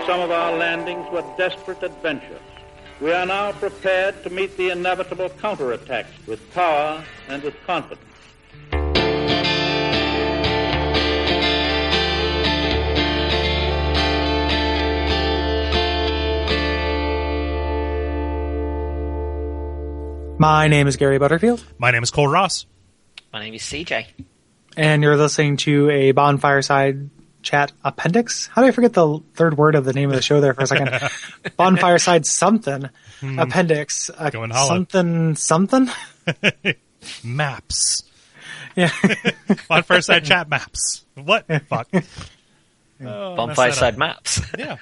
some of our landings were desperate adventures, we are now prepared to meet the inevitable counterattacks with power and with confidence. My name is Gary Butterfield. My name is Kole Ross. My name is CJ. And you're listening to a Bonfireside Chat Appendix. How did I forget the third word of the name of the show there for a second? Bonfireside something. Appendix. Going hollow. Something? Maps. Yeah. Bonfireside Chat Maps. What? Fuck. Bonfireside Maps. Yeah.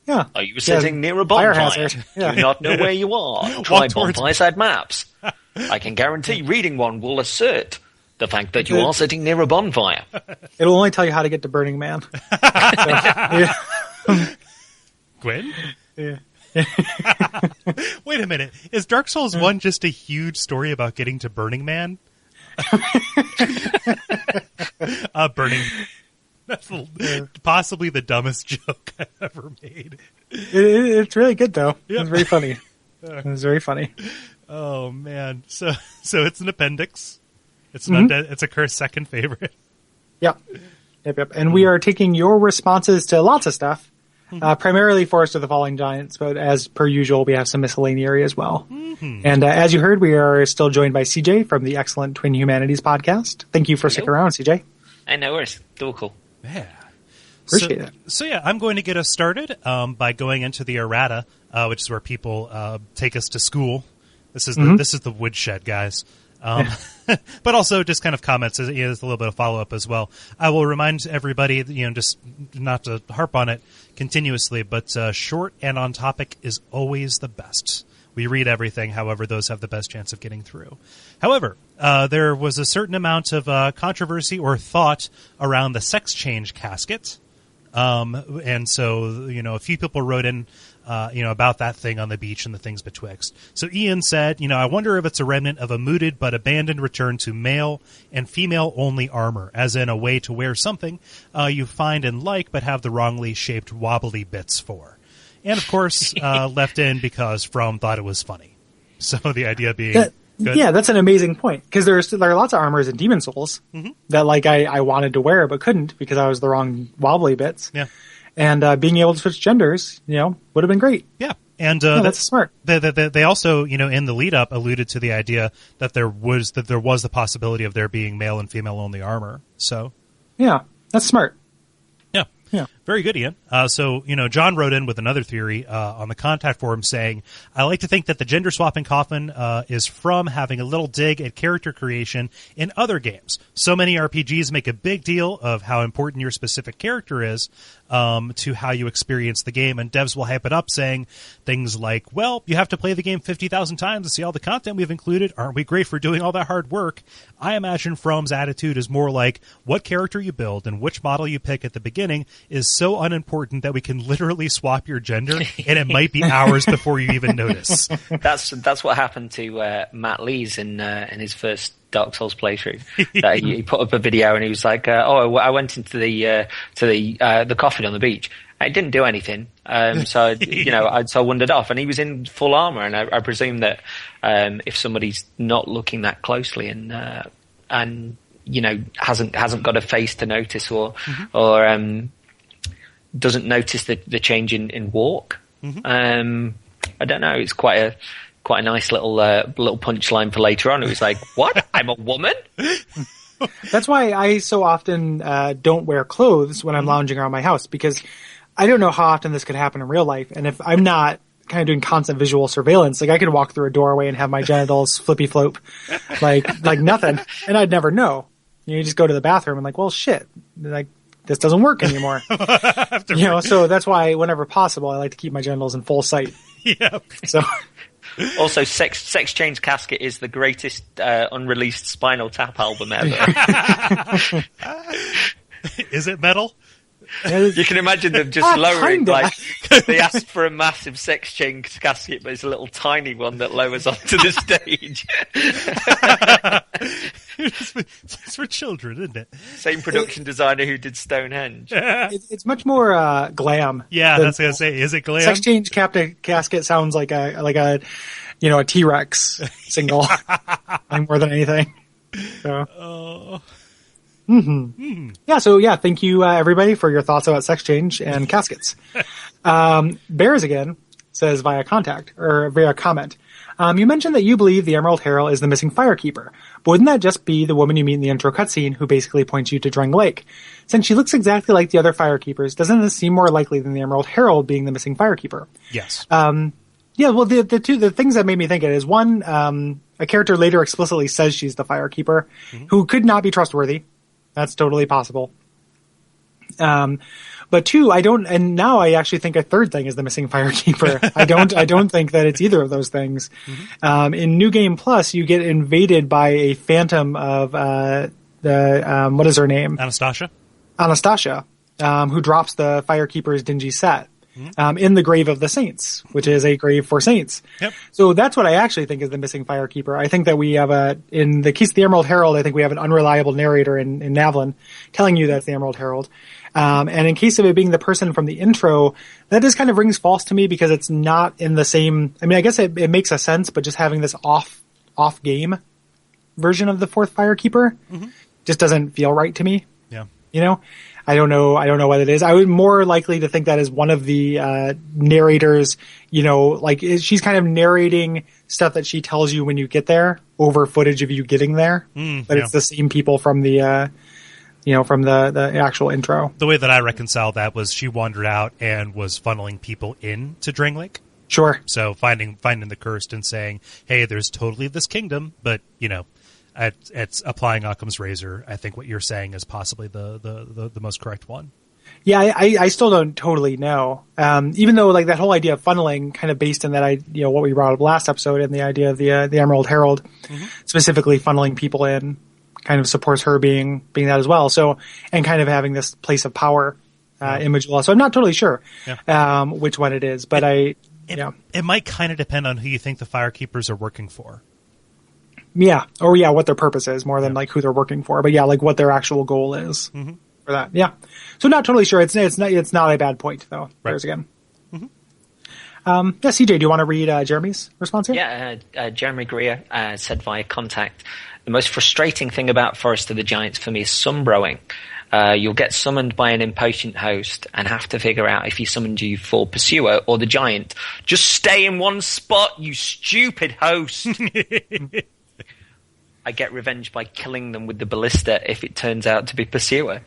Yeah. Are you sitting near a bonfire? Fire hazard. Yeah. Do you not know where you are? Try Bonfireside Maps. I can guarantee reading one will assert the fact that you are sitting near a bonfire. It'll only tell you how to get to Burning Man. Gwen? Yeah. Wait a minute. Is Dark Souls 1 just a huge story about getting to Burning Man? Burning. That's possibly the dumbest joke I've ever made. It's really good, though. Yep. It's very funny. It's very funny. Oh, man. So it's an appendix. It's an it's a cursed second favorite. Yep. And we are taking your responses to lots of stuff. Primarily Forest of the Falling Giants, but as per usual, we have some miscellaneous as well. And as you heard, we are still joined by CJ from the excellent Twin Humanities podcast. Thank you for sticking around, CJ. I know, it's still cool. Yeah. Appreciate it. So yeah, I'm going to get us started by going into the errata, which is where people take us to school. This is the woodshed, guys. But also just kind of comments as a little bit of follow-up as well. I will remind everybody, just not to harp on it continuously, but short and on topic is always the best. We read everything, however, those have the best chance of getting through. However, there was a certain amount of controversy or thought around the sex change casket. And so, a few people wrote in, about that thing on the beach and the things betwixt. So Ian said, I wonder if it's a remnant of a mooted but abandoned return to male and female only armor, as in a way to wear something you find and like but have the wrongly shaped wobbly bits for. And of course, left in because From thought it was funny. So the idea being... good. Yeah, that's an amazing point, because there are lots of armors in Demon Souls that I wanted to wear but couldn't because I was the wrong wobbly bits. Yeah. And being able to switch genders, would have been great. Yeah. And that's smart. They also, in the lead up, alluded to the idea that there was the possibility of there being male and female only armor. So, yeah, that's smart. Yeah. Very good, Ian. So, John wrote in with another theory on the contact forum saying, I like to think that the gender swapping coffin is from having a little dig at character creation in other games. So many RPGs make a big deal of how important your specific character is to how you experience the game, and devs will hype it up saying things like, well, you have to play the game 50,000 times to see all the content we've included. Aren't we great for doing all that hard work? I imagine From's attitude is more like, what character you build and which model you pick at the beginning is so unimportant that we can literally swap your gender, and it might be hours before you even notice. That's what happened to Matt Lees in his first Dark Souls playthrough. He put up a video and he was like, I went into the coffin on the beach. It didn't do anything, so I wandered off, and he was in full armor. And I presume that if somebody's not looking that closely and hasn't got a face to notice or doesn't notice the change in walk, I don't know. It's quite a nice little punchline for later on. It was like, what? I'm a woman? That's why I so often don't wear clothes when I'm lounging around my house, because I don't know how often this could happen in real life. And if I'm not kind of doing constant visual surveillance, like I could walk through a doorway and have my genitals flippy flope like nothing, and I'd never know. You just go to the bathroom and well, shit, this doesn't work anymore. So that's why whenever possible, I like to keep my genitals in full sight. Yeah. So. Also, Sex Change Casket is the greatest unreleased Spinal Tap album ever. Is it metal? You can imagine them just lowering, they asked for a massive Sex Change Casket, but it's a little tiny one that lowers onto the stage. It's for children, isn't it? Same production designer who did Stonehenge. It's much more glam. Yeah, that's what I was gonna say. Is it glam? Sex Change Casket sounds like a T-Rex single, like more than anything. So. Yeah, so thank you everybody for your thoughts about Sex Change and caskets. Bears again says via comment. You mentioned that you believe the Emerald Herald is the missing firekeeper, but wouldn't that just be the woman you meet in the intro cutscene who basically points you to Drang Lake? Since she looks exactly like the other firekeepers, doesn't this seem more likely than the Emerald Herald being the missing firekeeper? Yes. Well, the things that made me think it is one, a character later explicitly says she's the firekeeper, who could not be trustworthy. That's totally possible. But two, and now I actually think a third thing is the missing firekeeper. I don't think that it's either of those things. In New Game Plus, you get invaded by a phantom of, what is her name? Anastasia, who drops the firekeeper's dingy set. In the Grave of the Saints, which is a grave for saints. Yep. So that's what I actually think is the missing firekeeper. I think that we have in the case of the Emerald Herald, I think we have an unreliable narrator in Navlin telling you that's the Emerald Herald. And in case of it being the person from the intro, that just kind of rings false to me because it's not in the same, I mean, I guess it makes a sense, but just having this off game version of the fourth firekeeper just doesn't feel right to me. Yeah. You know? I don't know what it is. I would more likely to think that is one of the narrators, she's kind of narrating stuff that she tells you when you get there over footage of you getting there. But it's the same people from the from the actual intro. The way that I reconciled that was she wandered out and was funneling people in to Drang Lake. Sure. So finding the cursed and saying, hey, there's totally this kingdom, but it's applying Occam's razor. I think what you're saying is possibly the most correct one. Yeah, I still don't totally know. Even though that whole idea of funneling kind of based in that what we brought up last episode and the idea of the Emerald Herald specifically funneling people in kind of supports her being that as well. So, and kind of having this place of power in Majula. So I'm not totally sure which one it is, but it might kind of depend on who you think the firekeepers are working for. Yeah. Or what their purpose is more than who they're working for. But what their actual goal is for that. Yeah. So not totally sure. It's not a bad point though. Right. There's again. CJ, do you want to read Jeremy's response here? Yeah. Jeremy Greer said via contact, the most frustrating thing about Forest of the Giants for me is sunbrowing. You'll get summoned by an impatient host and have to figure out if he summoned you for Pursuer or the Giant. Just stay in one spot, you stupid host. I get revenge by killing them with the ballista if it turns out to be Pursuer.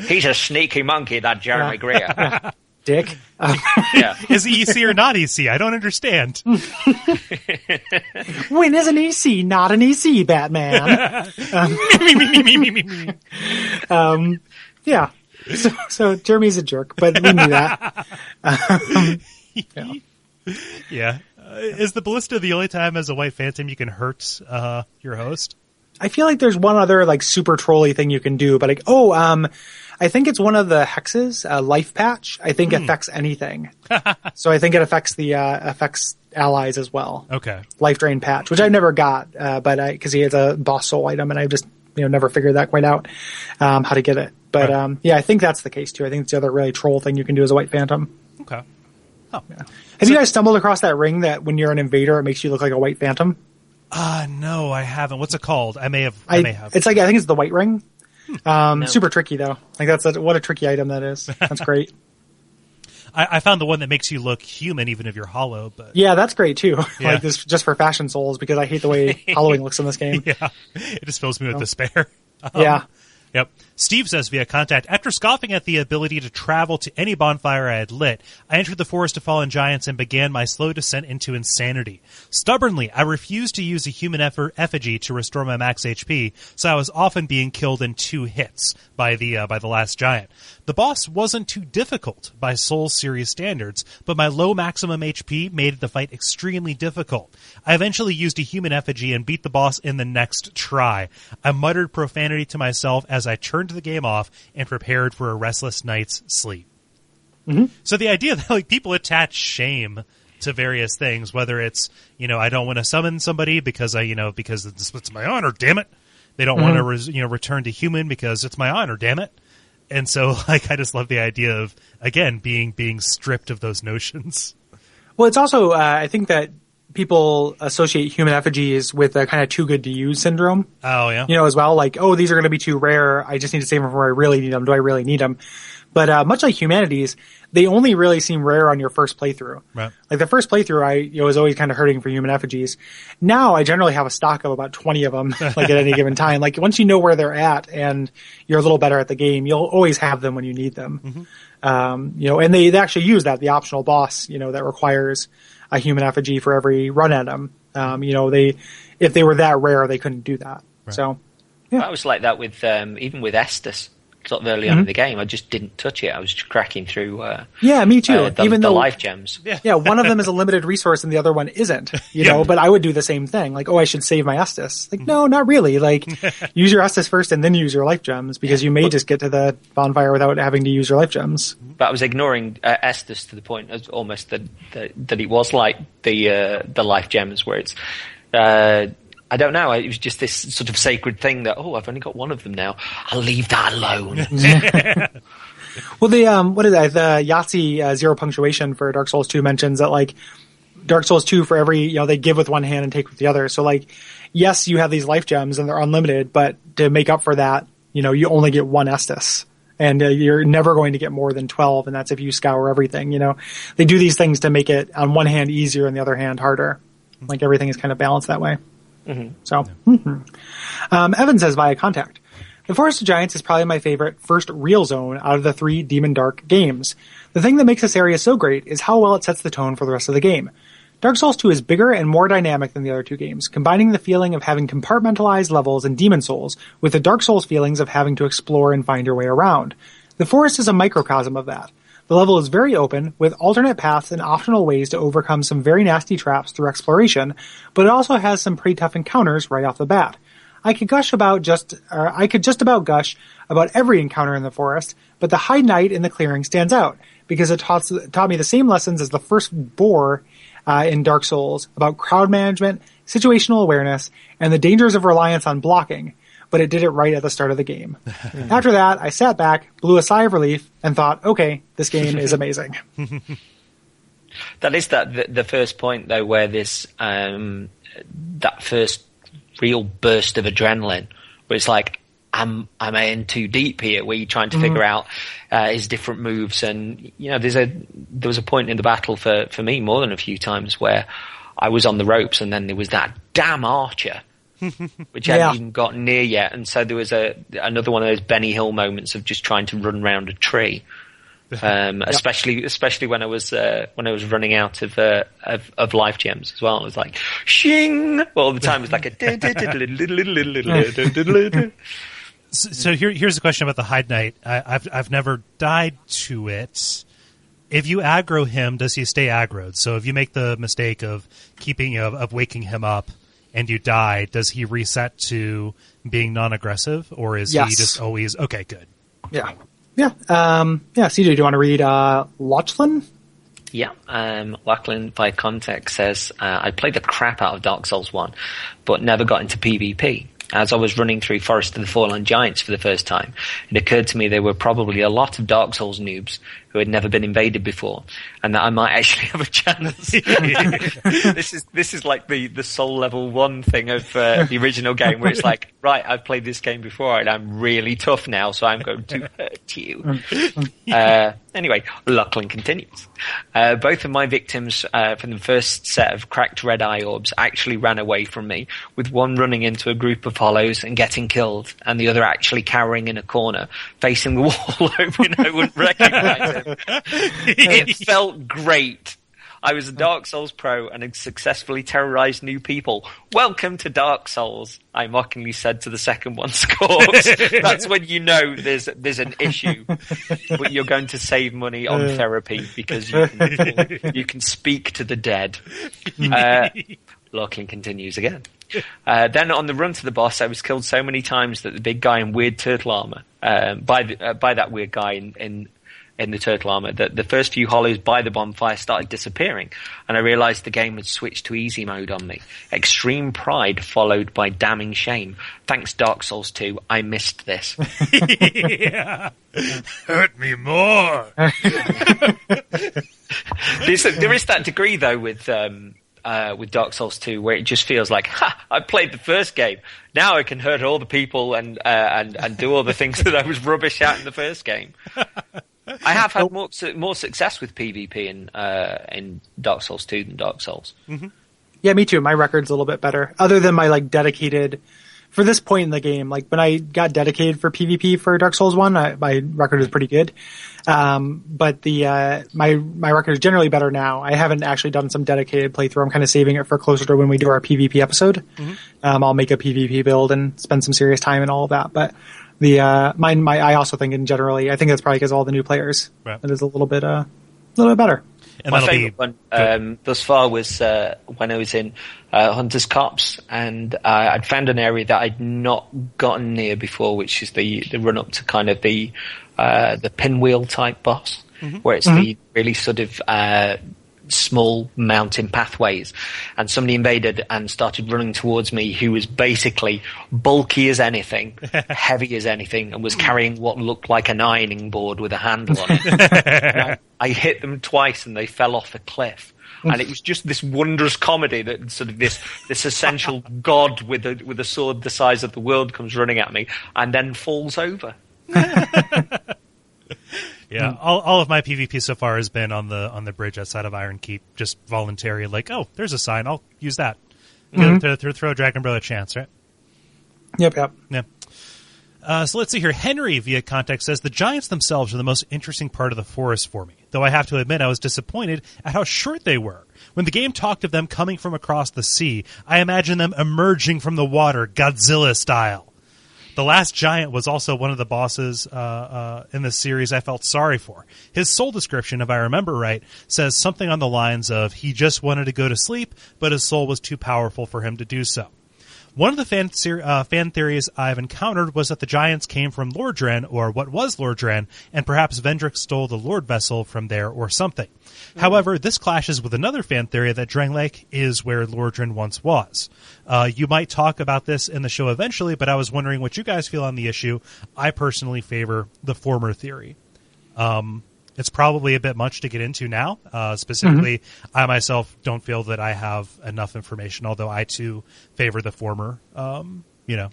He's a sneaky monkey, that Jeremy Greer. Dick. Is he EC or not EC? I don't understand. When is an EC not an EC, Batman? Yeah. So Jeremy's a jerk, but we knew that. Yeah. Is the ballista the only time as a white phantom you can hurt your host? I feel like there's one other super trolly thing you can do, but I think it's one of the hexes, life patch. I think affects anything. So I think it affects affects allies as well. Okay. Life drain patch, which I never got, but because he has a boss soul item and I just never figured that quite out how to get it. But right. I think that's the case too. I think it's the other really troll thing you can do as a white phantom. Okay. Oh. Yeah. Have you guys stumbled across that ring that when you're an invader, it makes you look like a white phantom? No, I haven't. What's it called? I may have. It's I think it's the white ring. No. Super tricky though. What a tricky item that is. That's great. I found the one that makes you look human even if you're hollow. But yeah, that's great too. Yeah. This just for fashion souls because I hate the way Halloween looks in this game. Yeah, it just fills me with despair. Yeah. Yep. Steve says via contact, after scoffing at the ability to travel to any bonfire I had lit, I entered the Forest of Fallen Giants and began my slow descent into insanity. Stubbornly, I refused to use a human effigy to restore my max HP, so I was often being killed in 2 hits by the last giant. The boss wasn't too difficult by Souls series standards, but my low maximum HP made the fight extremely difficult. I eventually used a human effigy and beat the boss in the next try. I muttered profanity to myself as I turned the game off and prepared for a restless night's sleep. Mm-hmm. So the idea that people attach shame to various things, whether it's, I don't want to summon somebody because because it's my honor, damn it. They don't want to, return to human because it's my honor, damn it. And so, I just love the idea of, again, being stripped of those notions. Well, it's also, I think that people associate human effigies with a kind of too good to use syndrome. Oh, yeah. As well, like, oh, these are going to be too rare. I just need to save them for where I really need them. Do I really need them? But much like humanities, they only really seem rare on your first playthrough. Right. Like the first playthrough, I was always kind of hurting for human effigies. Now I generally have a stock of about 20 of them, like at any given time. Like once you know where they're at and you're a little better at the game, you'll always have them when you need them. And they actually use that, the optional boss, that requires a human effigy for every run at them. If they were that rare, they couldn't do that. Right. So, yeah. I was like that with, even with Estes. Sort of early on in the game, I just didn't touch it. I was just cracking through. Me too. Even the life gems. Yeah, one of them is a limited resource and the other one isn't. You know, but I would do the same thing. Like, I should save my Estus. Like, no, not really. Like, use your Estus first and then use your life gems because you may just get to the bonfire without having to use your life gems. But I was ignoring Estus to the point as almost that it was like the life gems, where it's. I don't know. It was just this sort of sacred thing that, I've only got one of them now. I'll leave that alone. Well, the Yahtzee Zero Punctuation for Dark Souls 2 mentions that, like, Dark Souls 2 for every, they give with one hand and take with the other. So, like, yes, you have these life gems and they're unlimited, but to make up for that, you only get one Estus. And you're never going to get more than 12, and that's if you scour everything, They do these things to make it, on one hand, easier and the other hand, harder. Like, everything is kind of balanced that way. So, Evan says via contact, the Forest of Giants is probably my favorite first real zone out of the 3 Demon Dark games. The thing that makes this area so great is how well it sets the tone for the rest of the game. Dark Souls 2 is bigger and more dynamic than the other 2 games, combining the feeling of having compartmentalized levels in Demon Souls with the Dark Souls feelings of having to explore and find your way around. The forest is a microcosm of that. The level is very open, with alternate paths and optional ways to overcome some very nasty traps through exploration, but it also has some pretty tough encounters right off the bat. I could just about gush about every encounter in the forest, but the High Night in the clearing stands out, because it taught me the same lessons as the first boar in Dark Souls about crowd management, situational awareness, and the dangers of reliance on blocking. But it did it right at the start of the game. After that, I sat back, blew a sigh of relief, and thought, okay, this game is amazing. That is the first point, though, where this that first real burst of adrenaline, where it's like, am I in too deep here? Where you're trying to figure out his different moves, and there was a point in the battle for me more than a few times where I was on the ropes, and then there was that damn archer. Which I hadn't even gotten near yet, and so there was another one of those Benny Hill moments of just trying to run around a tree, especially when I was running out of life gems as well. It was like shing all the time. It was like a. So here's a question about the Hide Knight. I've never died to it. If you aggro him, does he stay aggroed? So if you make the mistake of of waking him up, and you die, does he reset to being non-aggressive, or is he just always okay? Good. Yeah. CJ, do you want to read Lachlan? Yeah, Lachlan by context says, I played the crap out of Dark Souls 1, but never got into PvP. As I was running through Forest of the Fallen Giants for the first time, it occurred to me there were probably a lot of Dark Souls noobs who had never been invaded before, and that I might actually have a chance. This is like the Soul Level 1 thing of the original game, where it's like, right, I've played this game before, and I'm really tough now, so I'm going to hurt you. Anyway, Lachlan continues. Both of my victims from the first set of cracked red eye orbs actually ran away from me, with one running into a group of hollows and getting killed, and the other actually cowering in a corner, facing the wall, hoping I wouldn't recognize him. It felt great. I was a Dark Souls pro and had successfully terrorized new people. Welcome to Dark Souls, I mockingly said to the second one's corpse. That's when you know there's an issue, but you're going to save money on therapy because you can speak to the dead. Lachlan continues again. Then on the run to the boss, I was killed so many times that the big guy in weird turtle armor, by that weird guy in in the turtle armor that the first few hollows by the bonfire started disappearing, and I realized the game had switched to easy mode on me. Extreme pride followed by damning shame. Thanks Dark Souls 2, I missed this. Yeah. Hurt me more. There is that degree though with Dark Souls 2 where it just feels like, I played the first game. Now I can hurt all the people and do all the things that I was rubbish at in the first game. I have had more success with PvP in Dark Souls 2 than Dark Souls. Mm-hmm. Yeah, me too. My record's a little bit better. Other than my dedicated, for this point in the game, when I got dedicated for PvP for Dark Souls 1, my record was pretty good. But my record is generally better now. I haven't actually done some dedicated playthrough. I'm kind of saving it for closer to when we do our PvP episode. Mm-hmm. I'll make a PvP build and spend some serious time and all of that. But I also think in generally, I think that's probably because of all the new players. Right. It is a little bit better. And my favorite one thus far was when I was in Hunter's Copse, and I'd found an area that I'd not gotten near before, which is the run up to kind of the pinwheel type boss, mm-hmm. where it's mm-hmm. the really sort of small mountain pathways, and somebody invaded and started running towards me who was basically bulky as anything, heavy as anything, and was carrying what looked like an ironing board with a handle on it. I hit them twice and they fell off a cliff. And it was just this wondrous comedy that sort of this essential god with a sword the size of the world comes running at me and then falls over. Yeah, all of my PvP so far has been on the bridge outside of Iron Keep, just voluntary. Oh, there's a sign. I'll use that. Mm-hmm. Throw Dragon Bro a chance, right? Yep. Yeah. So let's see here. Henry, via context, says the giants themselves are the most interesting part of the forest for me, though I have to admit I was disappointed at how short they were. When the game talked of them coming from across the sea, I imagined them emerging from the water, Godzilla style. The last giant was also one of the bosses in the series I felt sorry for. His soul description, if I remember right, says something on the lines of he just wanted to go to sleep, but his soul was too powerful for him to do so. One of the fan theories I've encountered was that the giants came from Lordran, or what was Lordran, and perhaps Vendrick stole the Lord Vessel from there or something. Mm-hmm. However, this clashes with another fan theory that Drangleic is where Lordran once was. You might talk about this in the show eventually, but I was wondering what you guys feel on the issue. I personally favor the former theory. It's probably a bit much to get into now. Specifically, mm-hmm. I myself don't feel that I have enough information, although I too favor the former,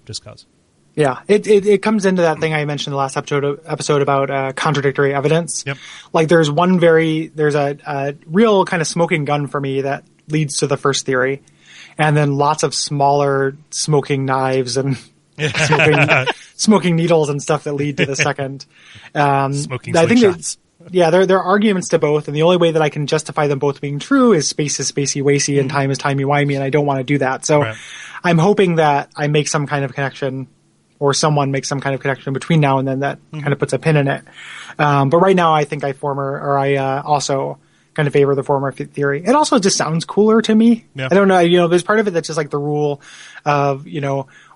just cause. Yeah, it comes into that thing I mentioned in the last episode about contradictory evidence. Yep. There's a real kind of smoking gun for me that leads to the first theory, and then lots of smaller smoking knives and smoking needles and stuff that lead to the second. Smoking slingshots. Yeah, there are arguments to both, and the only way that I can justify them both being true is space is spacey-wacy and time is timey-wimey, and I don't want to do that. So right. I'm hoping that I make some kind of connection, or someone makes some kind of connection between now and then that kind of puts a pin in it. But right now I think I also kind of favor the former theory. It also just sounds cooler to me. Yeah. I don't know, there's part of it that's just the rule of,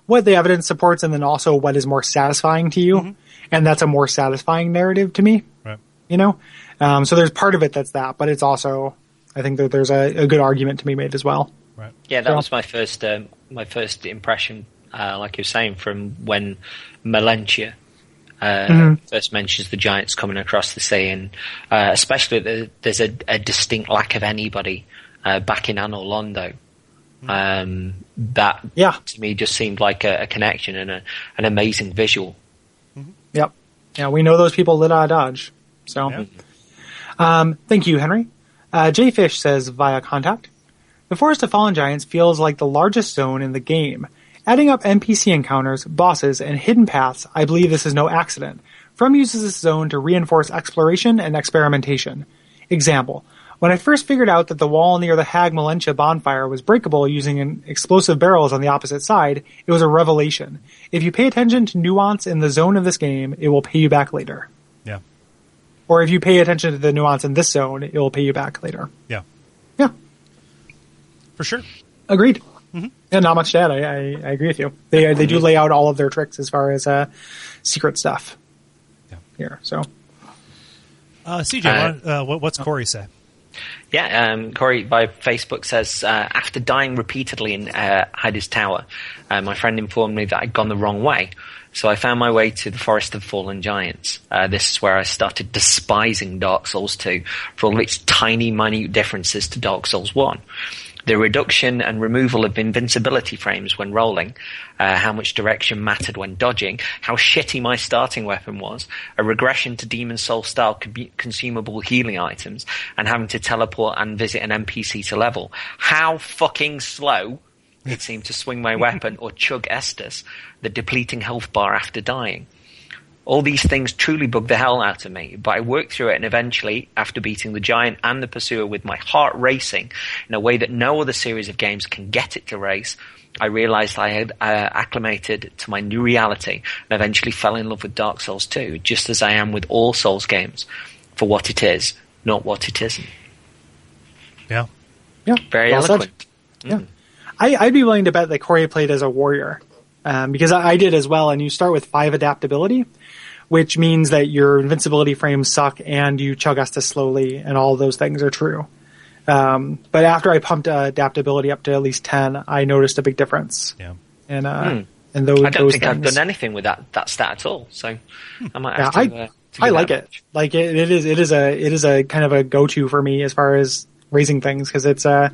what the evidence supports and then also what is more satisfying to you. Mm-hmm. And that's a more satisfying narrative to me. Right. So there's part of it that's that, but it's also, I think that there's a good argument to be made as well. Right. Yeah, that was my first impression, like you're saying, from when Melentia first mentions the giants coming across the sea, and especially there's a distinct lack of anybody back in Anor Londo. That to me just seemed like a connection and an amazing visual. Mm-hmm. Yep. Yeah, we know those people lit out Dodge. So, thank you, Henry. Jay Fish says via contact, the Forest of Fallen Giants feels like the largest zone in the game. Adding up NPC encounters, bosses, and hidden paths, I believe this is no accident. From uses this zone to reinforce exploration and experimentation. Example, when I first figured out that the wall near the Hag Melentia bonfire was breakable using explosive barrels on the opposite side, it was a revelation. If you pay attention to nuance in the zone of this game, it will pay you back later. Yeah. Or if you pay attention to the nuance in this zone, it will pay you back later. Yeah. Yeah. For sure. Agreed. Mm-hmm. Yeah, not much to add. I agree with you. They do lay out all of their tricks as far as secret stuff here. So. CJ, what's Corey say? Yeah, Corey by Facebook says, after dying repeatedly in Hades Tower, my friend informed me that I'd gone the wrong way. So I found my way to the Forest of Fallen Giants. This is where I started despising Dark Souls 2 for all of its tiny, minute differences to Dark Souls 1. The reduction and removal of invincibility frames when rolling, how much direction mattered when dodging, how shitty my starting weapon was, a regression to Demon Soul-style consumable healing items, and having to teleport and visit an NPC to level. How fucking slow it seemed to swing my weapon or chug Estus, the depleting health bar after dying. All these things truly bugged the hell out of me, but I worked through it, and eventually, after beating the Giant and the Pursuer with my heart racing in a way that no other series of games can get it to race, I realized I had acclimated to my new reality and eventually fell in love with Dark Souls 2, just as I am with all Souls games, for what it is, not what it isn't. Yeah. Very eloquent. Yeah. I'd be willing to bet that Corey played as a warrior, because I did as well, and you start with 5 adaptability, which means that your invincibility frames suck and you chug Estus slowly, and all those things are true. But after I pumped adaptability up to at least 10, I noticed a big difference. Yeah. And those I don't think things. I've done anything with that stat at all, so I might have to I like it. Like it is a kind of a go-to for me as far as raising things, because it's I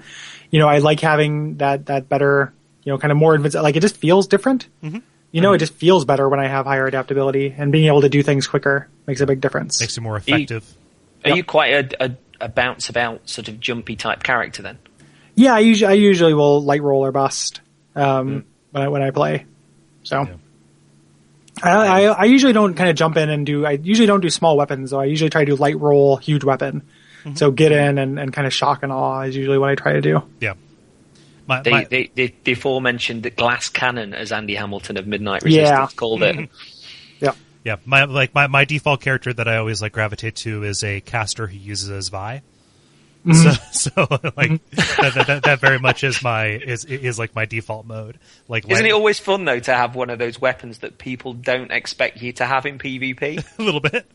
like having that better, kind of more like it just feels different. Mm-hmm. It just feels better when I have higher adaptability, and being able to do things quicker makes a big difference. Makes you more effective. Are you quite a bounce about sort of jumpy type character then? Yeah, I usually will light roll or bust when I play. So I usually don't kind of jump in and I usually don't do small weapons, though. I usually try to do light roll, huge weapon. Mm-hmm. So get in and kind of shock and awe is usually what I try to do. Yeah. The aforementioned glass cannon, as Andy Hamilton of Midnight Resistance called it. Yeah. Yeah. My default character that I always gravitate to is a caster who uses a Zvi. Mm-hmm. That very much is my default mode. Isn't it always fun though to have one of those weapons that people don't expect you to have in PvP? A little bit.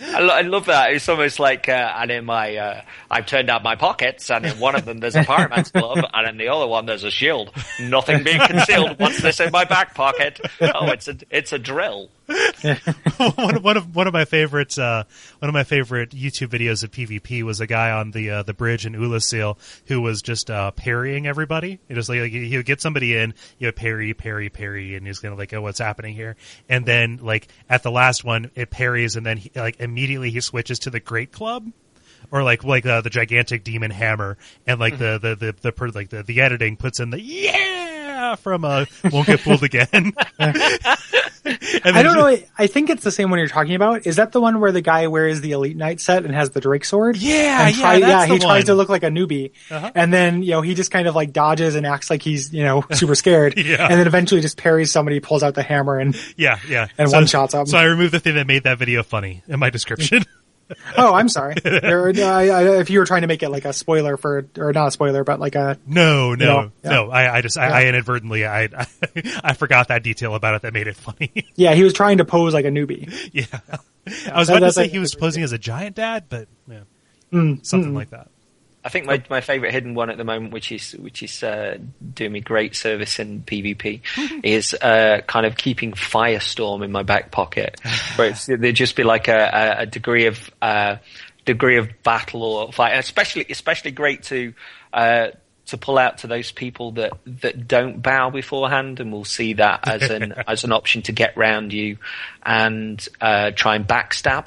I love that. It's almost like, and in my, I've turned out my pockets, and in one of them there's a pyroman's glove, and in the other one there's a shield. Nothing being concealed. What's this in my back pocket? Oh, it's a drill. one of my favorites, one of my favorite YouTube videos of PvP was a guy on the bridge in Ulasil who was just parrying everybody. It was he would get somebody in, parry, and he's gonna oh, what's happening here? And then at the last one, it parries, and then immediately he switches to the Great Club. Or the gigantic demon hammer, and the editing puts in the from won't get fooled again. I don't know. I think it's the same one you're talking about. Is that the one where the guy wears the Elite Knight set and has the Drake sword? Yeah, he tries to look like a newbie, and then he just kind of dodges and acts like he's super scared, and then eventually just parries somebody, pulls out the hammer, and one shots up. So I removed the thing that made that video funny in my description. Oh, I'm sorry. If you were trying to make it a spoiler or not a spoiler, but No. I inadvertently, I forgot that detail about it that made it funny. Yeah, he was trying to pose like a newbie. Yeah. I was about to say he was posing as a giant dad, but something like that. I think my favorite hidden one at the moment, which is doing me great service in PvP, is kind of keeping Firestorm in my back pocket, where there'd just be a degree of battle or fight, and especially great to pull out to those people that don't bow beforehand, and will see that as an option to get round you and try and backstab.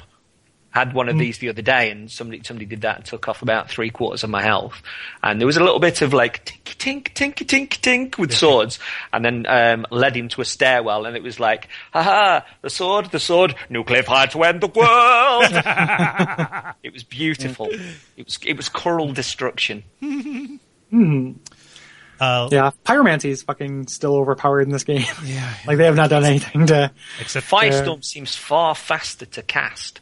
Had one of these the other day, and somebody did that and took off about 3/4 of my health. And there was a little bit of tink, tink, tink, tink with swords, and then led him to a stairwell, and it was haha, the sword, nuclear fire to end the world. It was beautiful. It was choral destruction. Yeah, pyromancy is fucking still overpowered in this game. Yeah. They have not done anything to. Except Firestorm seems far faster to cast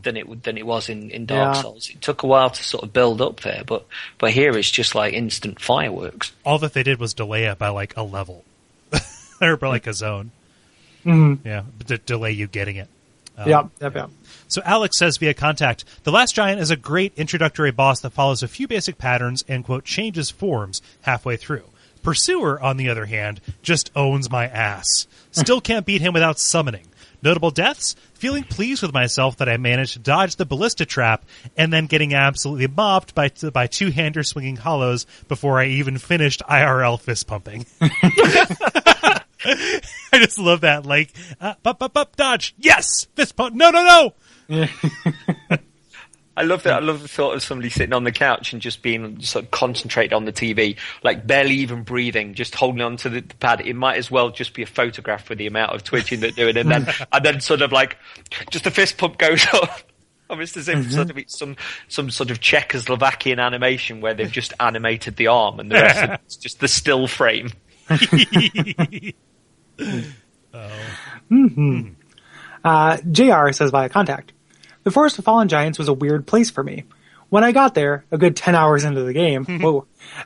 than it was in Dark Souls. It took a while to sort of build up there, but here it's just instant fireworks. All that they did was delay it by a level or by a zone. Mm-hmm. Yeah, to delay you getting it. Yep. So Alex says via contact, the Last Giant is a great introductory boss that follows a few basic patterns and, quote, changes forms halfway through. Pursuer, on the other hand, just owns my ass. Still can't beat him without summoning. Notable deaths? Feeling pleased with myself that I managed to dodge the ballista trap and then getting absolutely mopped by two-hander swinging hollows before I even finished IRL fist pumping. I just love that. Like, dodge. Yes! Fist pump. No. I love that. I love the thought of somebody sitting on the couch and just being sort of concentrated on the TV, like barely even breathing, just holding on to the pad. It might as well just be a photograph with the amount of twitching they're doing, and then sort of like just the fist pump goes up. Almost as if sort of it's some sort of Czechoslovakian animation where they've just animated the arm and the rest of it's just the still frame. JR says via contact, the Forest of Fallen Giants was a weird place for me. When I got there, a good 10 hours into the game,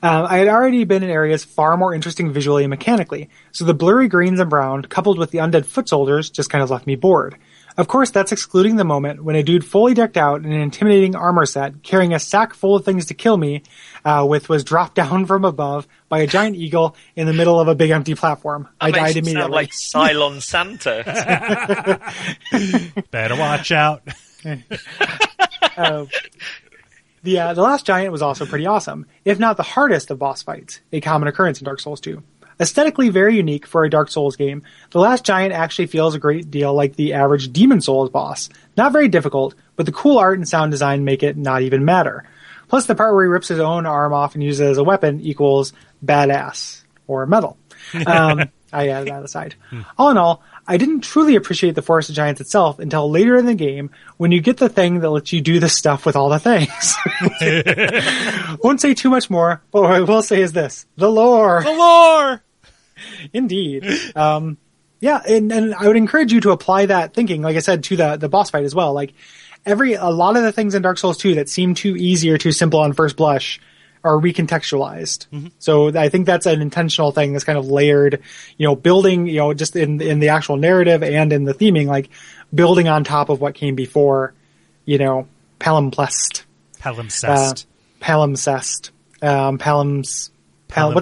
I had already been in areas far more interesting visually and mechanically, so the blurry greens and brown, coupled with the undead foot soldiers, just kind of left me bored. Of course, that's excluding the moment when a dude fully decked out in an intimidating armor set, carrying a sack full of things to kill me, was dropped down from above by a giant eagle in the middle of a big empty platform. I died immediately. Sound like Cylon Santa. Better watch out. The Last Giant was also pretty awesome, if not the hardest of boss fights, a common occurrence in Dark Souls 2. Aesthetically very unique for a Dark Souls game, The Last Giant actually feels a great deal like the average Demon Souls boss. Not very difficult, but the cool art and sound design make it not even matter. Plus the part where he rips his own arm off and uses it as a weapon equals badass, or metal. I added that aside. All in all, I didn't truly appreciate the Forest of Giants itself until later in the game when you get the thing that lets you do the stuff with all the things. Won't say too much more, but what I will say is this. The lore! The lore! Indeed. Yeah, and I would encourage you to apply that thinking, like I said, to the boss fight as well. Like, a lot of the things in Dark Souls 2 that seem too easy or too simple on first blush are recontextualized. So I think that's an intentional thing that's kind of layered, building, just in the actual narrative and in the theming, like building on top of what came before, palimpsest. What's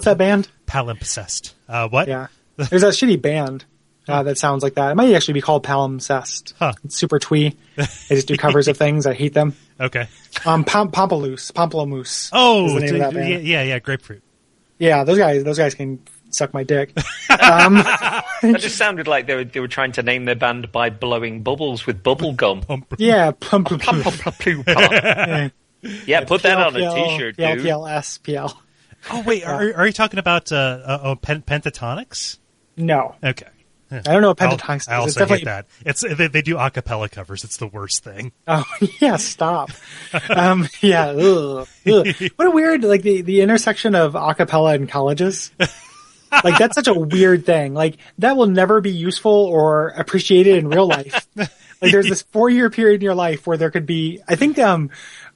that band? Palimpsest. What? Yeah. There's that shitty band that sounds like that. It might actually be called Palimpsest. Huh. It's super twee. They just do covers of things. I hate them. Okay. Pamplemousse. Oh, is the name of that band. Yeah, grapefruit. Yeah, those guys can suck my dick. That just sounded like they were trying to name their band by blowing bubbles with bubble gum. Yeah, Yeah, put that on a t-shirt, dude. PLSPL. Oh wait, are you talking about Pentatonics? No. Okay. I don't know what Pentatonics is. I also hate that. They do a cappella covers. It's the worst thing. Oh, yeah, stop. Yeah. Ugh. What a weird, like, the intersection of a cappella and colleges. Like, that's such a weird thing. Like, that will never be useful or appreciated in real life. Like, there's this 4-year period in your life where there could be, I think,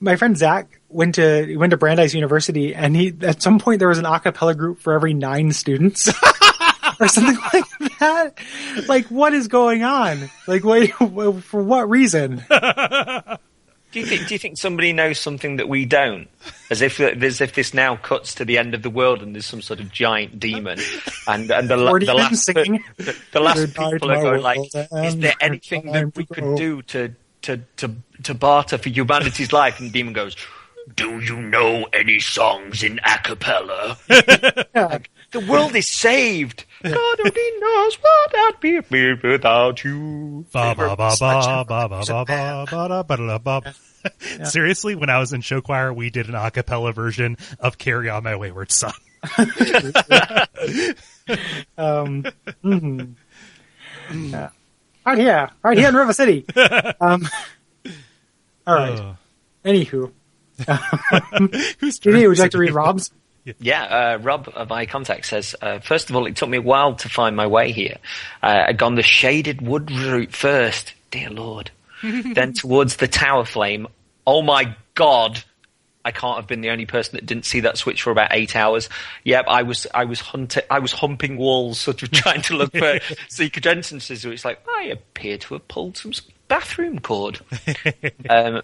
my friend Zach went to Brandeis University, and at some point there was an a cappella group for every 9 students. Or something like that. Like, what is going on? Like, wait, for what reason? Do you think somebody knows something that we don't? As if this now cuts to the end of the world and there's some sort of giant demon, and the last people are going like, is there anything that we could do to barter for humanity's life? And the demon goes, do you know any songs in a cappella? Like, the world is saved. God only knows what I'd be without you. Seriously, when I was in show choir, we did an a cappella version of Carry On My Wayward Son. Yeah. Right here in River City. All right. Anywho. Who's would you like to read Rob's? Yeah, Rob of iContact says, first of all, it took me a while to find my way here. I'd gone the shaded wood route first, dear Lord. Then towards the tower flame. Oh my God, I can't have been the only person that didn't see that switch for about 8 hours. Yep, I was humping walls, sort of trying to look for secret entrances. It's like, I appear to have pulled some bathroom cord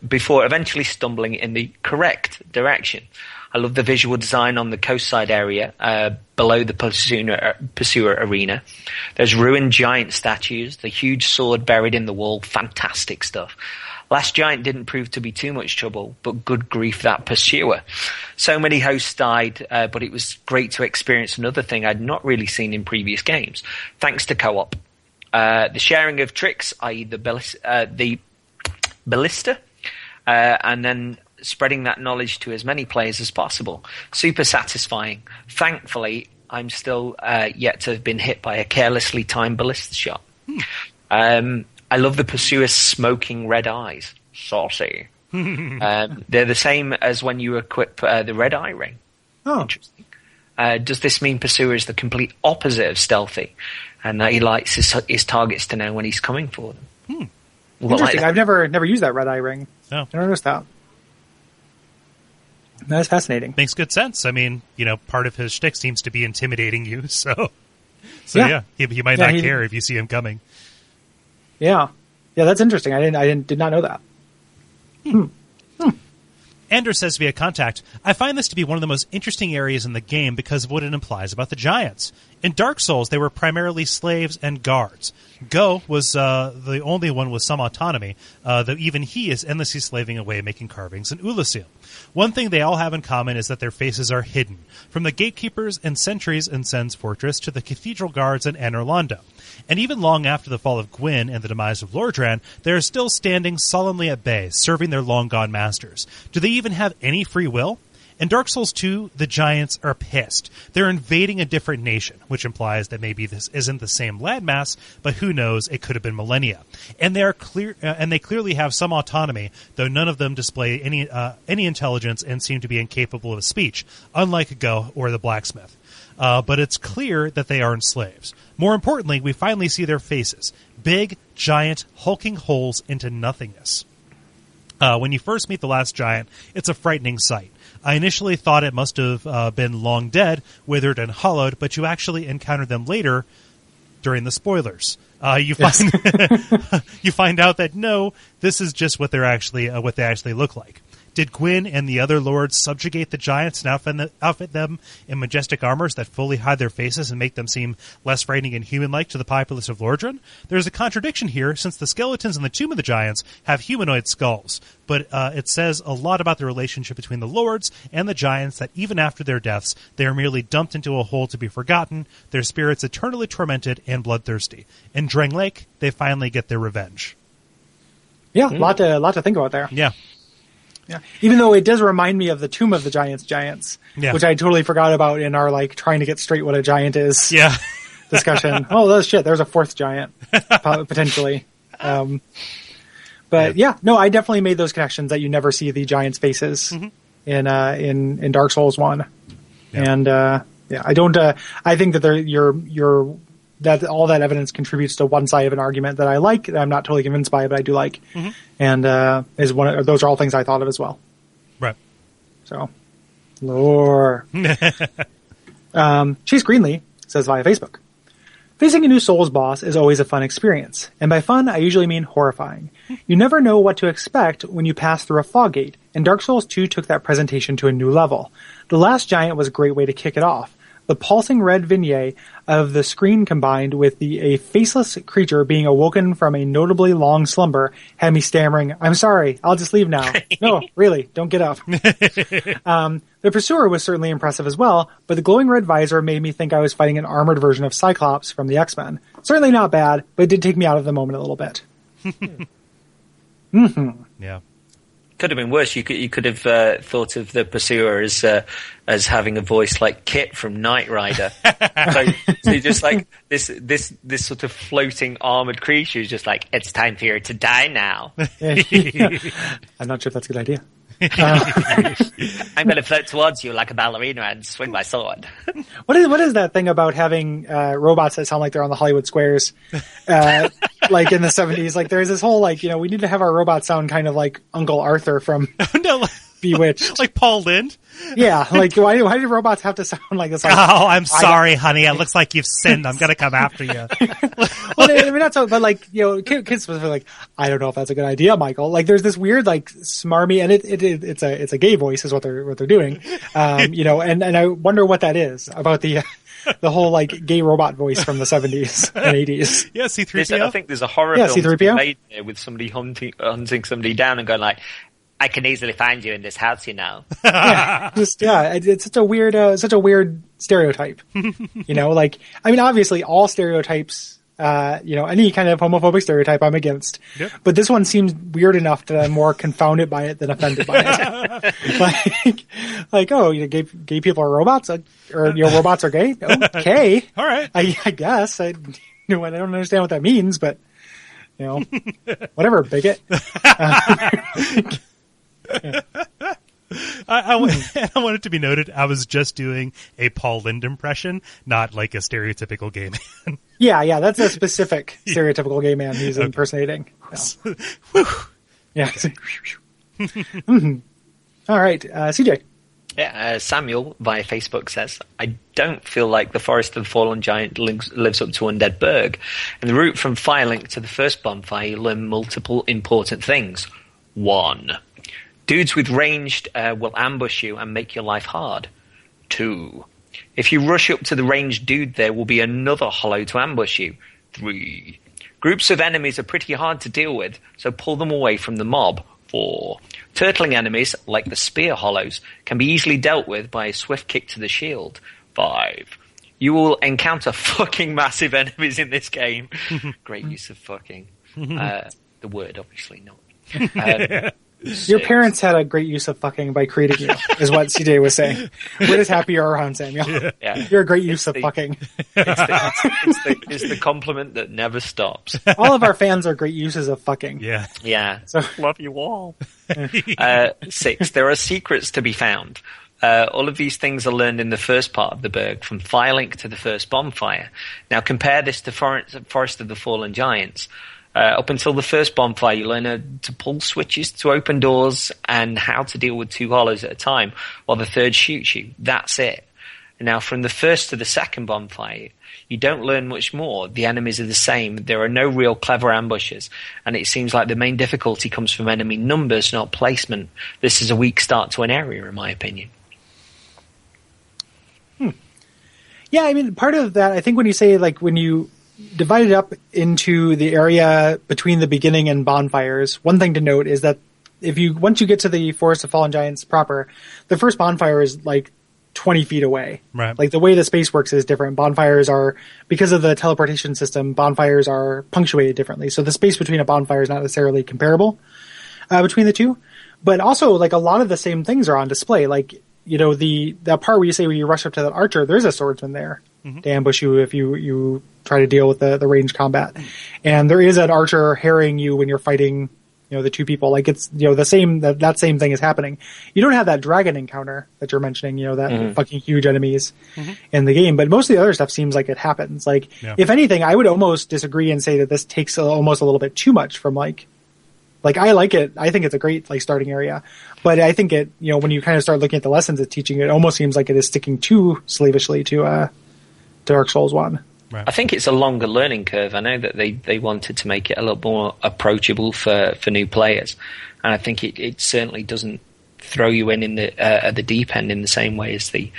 before eventually stumbling in the correct direction. I love the visual design on the coastside area below the Pursuer Arena. There's ruined giant statues, the huge sword buried in the wall, fantastic stuff. Last Giant didn't prove to be too much trouble, but good grief, that Pursuer. So many hosts died, but it was great to experience another thing I'd not really seen in previous games, thanks to co-op. The sharing of tricks, i.e. the ballista, and then spreading that knowledge to as many players as possible. Super satisfying. Thankfully, I'm still yet to have been hit by a carelessly timed ballista shot. I love the Pursuer's smoking red eyes. Saucy. They're the same as when you equip the red eye ring. Oh. Interesting. Does this mean Pursuer is the complete opposite of stealthy, and that he likes his targets to know when he's coming for them? Interesting. I've never used that red eye ring. Oh. I never noticed that. That's fascinating. Makes good sense. I mean, part of his shtick seems to be intimidating you, so yeah. He might not care if you see him coming. Yeah, that's interesting. I did not know that. Anders says via contact, I find this to be one of the most interesting areas in the game because of what it implies about the giants. In Dark Souls, they were primarily slaves and guards. Go was the only one with some autonomy, though even he is endlessly slaving away making carvings in Ulasil. One thing they all have in common is that their faces are hidden, from the gatekeepers and sentries in Sen's fortress to the cathedral guards in Anor Londo. And even long after the fall of Gwyn and the demise of Lordran, they are still standing solemnly at bay, serving their long-gone masters. Do they even have any free will? In Dark Souls 2, the giants are pissed. They're invading a different nation, which implies that maybe this isn't the same landmass, but who knows, it could have been millennia. And they clearly have some autonomy, though none of them display any intelligence and seem to be incapable of speech, unlike Go or the blacksmith. But it's clear that they aren't slaves. More importantly, we finally see their faces. Big, giant, hulking holes into nothingness. When you first meet the last giant, it's a frightening sight. I initially thought it must have been long dead, withered and hollowed, but you actually encounter them later during the spoilers. You find out that no, this is just what they actually look like. Did Gwyn and the other lords subjugate the giants and outfit them in majestic armors that fully hide their faces and make them seem less frightening and human-like to the populace of Lordran? There's a contradiction here, since the skeletons in the Tomb of the Giants have humanoid skulls, but it says a lot about the relationship between the lords and the giants that even after their deaths, they are merely dumped into a hole to be forgotten, their spirits eternally tormented and bloodthirsty. In Drang Lake, they finally get their revenge. Yeah, lot to think about there. Yeah. Yeah, even though it does remind me of the Tomb of the Giants, which I totally forgot about in our trying to get straight what a giant is. Yeah. Discussion. Oh, that's shit. There's a fourth giant potentially. But I definitely made those connections that you never see the giants' faces in Dark Souls 1, and I don't. I think that that all that evidence contributes to one side of an argument that I like, that I'm not totally convinced by, but I do like. And those are all things I thought of as well. Right. So, lore. Chase Greenlee says via Facebook, facing a new Souls boss is always a fun experience. And by fun, I usually mean horrifying. You never know what to expect when you pass through a fog gate, and Dark Souls 2 took that presentation to a new level. The last giant was a great way to kick it off. The pulsing red vignette of the screen combined with a faceless creature being awoken from a notably long slumber had me stammering, I'm sorry, I'll just leave now. No, really, don't get up. The Pursuer was certainly impressive as well, but the glowing red visor made me think I was fighting an armored version of Cyclops from the X-Men. Certainly not bad, but it did take me out of the moment a little bit. Yeah. Could have been worse. You could have thought of the Pursuer as having a voice like Kit from Knight Rider. so you're just like this sort of floating armored creature is just like, it's time for you to die now. I'm not sure if that's a good idea. I'm going to float towards you like a ballerina and swing my sword. What is that thing about having robots that sound like they're on the Hollywood squares, like in the 70s? Like there's this whole we need to have our robots sound kind of like Uncle Arthur from Bewitched. Like Paul Lynde? Yeah, like why do robots have to sound like this? Like, oh, I'm sorry, honey. It looks like you've sinned. I'm gonna come after you. Well, I mean, that's but like, kids are like, I don't know if that's a good idea, Michael. Like, there's this weird like smarmy, and it's a gay voice is what they're doing, and I wonder what that is about the whole like gay robot voice from the 70s and 80s. Yeah, C-3PO. I think there's a horror film C-3PO? made there with somebody hunting somebody down and going like, I can easily find you in this house, it's such a weird stereotype. Like, I mean, obviously all stereotypes, any kind of homophobic stereotype I'm against. Yep. But this one seems weird enough that I'm more confounded by it than offended by it. Gay people are robots, or robots are gay. Okay, all right. I guess I don't understand what that means, but whatever, bigot. I want it to be noted, I was just doing a Paul Lynde impression, not like a stereotypical gay man. Yeah, that's a specific stereotypical gay man he's impersonating. Yeah. Yeah. Mm-hmm. All right, CJ. Yeah, Samuel via Facebook says, I don't feel like the Forest of the Fallen Giant lives up to Undead Burg. In the route from Firelink to the first bonfire, you learn multiple important things. 1. Dudes with ranged will ambush you and make your life hard. 2. If you rush up to the ranged dude, there will be another hollow to ambush you. 3. Groups of enemies are pretty hard to deal with, so pull them away from the mob. 4. Turtling enemies, like the spear hollows, can be easily dealt with by a swift kick to the shield. 5. You will encounter fucking massive enemies in this game. Great use of fucking. The word, obviously not. Your parents had a great use of fucking by creating you, is what CJ was saying. We're just happy you're around, Samuel. Yeah. You're a great use of fucking. It's the compliment that never stops. All of our fans are great uses of fucking. Yeah. Yeah. So love you all. 6. There are secrets to be found. All of these things are learned in the first part of the Burg, from Firelink to the first bonfire. Now compare this to Forest of the Fallen Giants. Up until the first bonfire, you learn to pull switches to open doors and how to deal with 2 hollows at a time, while the third shoots you. That's it. And now, from the first to the second bonfire, you don't learn much more. The enemies are the same. There are no real clever ambushes, and it seems like the main difficulty comes from enemy numbers, not placement. This is a weak start to an area, in my opinion. Yeah, I mean, part of that, I think when you say, like, when you divide it up into the area between the beginning and bonfires, one thing to note is that once you get to the Forest of Fallen Giants proper, the first bonfire is like 20 feet away. Right. Like the way the space works is different. Bonfires are, because of the teleportation system, bonfires are punctuated differently. So the space between a bonfire is not necessarily comparable between the two. But also, like, a lot of the same things are on display. Like, that part where you say when you rush up to that archer, there's a swordsman there to ambush you if you try to deal with the ranged combat. And there is an archer harrying you when you're fighting, the 2 people. Like, it's, the same, that same thing is happening. You don't have that dragon encounter that you're mentioning, that fucking huge enemies in the game. But most of the other stuff seems like it happens. Like, if anything, I would almost disagree and say that this takes almost a little bit too much from like I like it. I think it's a great, like, starting area. But I think it, when you kind of start looking at the lessons it's teaching, it almost seems like it is sticking too slavishly to Dark Souls 1. Right. I think it's a longer learning curve. I know that they wanted to make it a little more approachable for new players. And I think it certainly doesn't throw you in the at the deep end in the same way as the